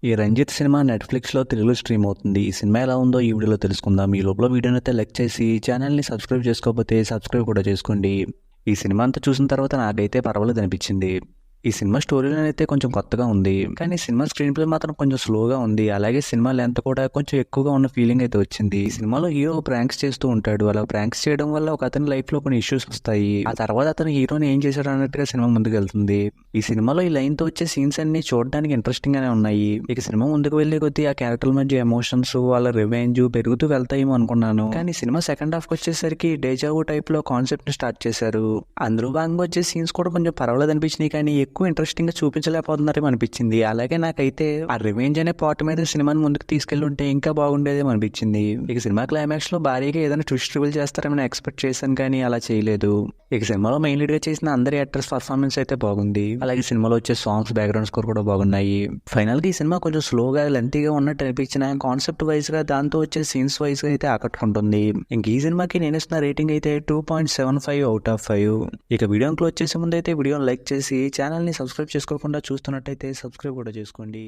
ఈ 'రంజిత్' సినిమా నెట్‌ఫ్లిక్స్‌లో తెలుగులో స్ట్రీమ్ అవుతుంది. ఈ సినిమా ఎలా ఉందో ఈ వీడియోలో తెలుసుకుందాం. ఈ లోపల వీడియోనైతే లైక్ చేసి ఛానల్‌ని సబ్స్క్రైబ్ చేసుకోకపోతే సబ్స్క్రైబ్ కూడా చేసుకోండి. ఈ సినిమా అంతా చూసిన తర్వాత నాకైతే పర్వాలేదనిపించింది. ఈ సినిమా స్టోరీ లైన్ అయితే కొంచెం కొత్తగా ఉంది. కానీ సినిమా స్క్రీన్ ప్లే మాత్రం కొంచెం స్లోగా ఉంది. అలాగే సినిమా లెంత్ కూడా కొంచెం ఎక్కువగా ఉన్న ఫీలింగ్ అయితే వచ్చింది. ఈ సినిమాలో హీరో ప్రాంక్స్ చేస్తూ ఉంటాడు. అలా ప్రాంక్స్ చేయడం వల్ల ఒక అతని లైఫ్‌లో కొన్ని ఇష్యూస్ వస్తాయి. ఆ తర్వాత అతను హీరోని ఏం చేశాడు అన్నట్టుగా సినిమా ముందుకెళ్తుంది. ఈ సినిమాలో ఈ లైన్‌తో వచ్చే సీన్స్ అన్ని చూడడానికి ఇంట్రెస్టింగ్ గానే ఉన్నాయి. ఇక సినిమా ముందుకు వెళ్లే కొద్దీ ఆ క్యారెక్టర్ల మధ్య ఎమోషన్స్, వాళ్ళ రివెంజ్ పెరుగుతూ వెళ్తాయేమో అనుకున్నాను. కానీ సినిమా సెకండ్ హాఫ్‌కి వచ్చేసరికి డేజావు టైప్‌లో కాన్సెప్ట్‌ని స్టార్ట్ చేశారు. అందులో భాగంగా వచ్చే సీన్స్ కూడా కొంచెం పర్వాలేదు అనిపించినాయి. కానీ ఎక్కువ ఇంట్రెస్టింగ్ గా చూపించలేకపోతున్నారేమో అనిపించింది. అలాగే నాకైతే ఆ రివెంజ్ అనే పార్ట్ మీద సినిమాని ముందుకు తీసుకెళ్లి ఉంటే ఇంకా బాగుండేదేమో అనిపించింది. ఇక సినిమా క్లైమాక్స్ లో భారీగా ఏదైనా ట్విస్ట్ రివీల్ చేస్తారేమో ఎక్స్పెక్ట్ చేశాను, కానీ అలా చేయలేదు. ఇక సినిమాలో మెయిన్ లీడ్ గా చేసిన అందరి యాక్టర్స్ పర్ఫార్మెన్స్ అయితే బాగుంది. అలాగే సినిమాలో వచ్చే సాంగ్స్, బ్యాక్గ్రౌండ్ స్కోర్ కూడా బాగున్నాయి. ఫైనల్ గా ఈ సినిమా కొంచెం స్లోగా లెంతీగా ఉన్నట్టు అనిపించిన కాన్సెప్ట్ వైజ్ గా, దాంతో వచ్చే సీన్స్ వైజ్ గా అయితే ఆకట్టుకుంటుంది. ఇంక ఈ సినిమాకి నేను ఇస్తున్న రేటింగ్ అయితే 2.75 అవుట్ ఆఫ్ 5. ఇక వీడియోని క్లోజ్ చేసే ముందు అయితే వీడియోని లైక్ చేసి ఛానల్ని సబ్స్క్రైబ్ చేసుకోకుండా చూస్తున్నట్టయితే సబ్స్క్రైబ్ కూడా చేసుకోండి.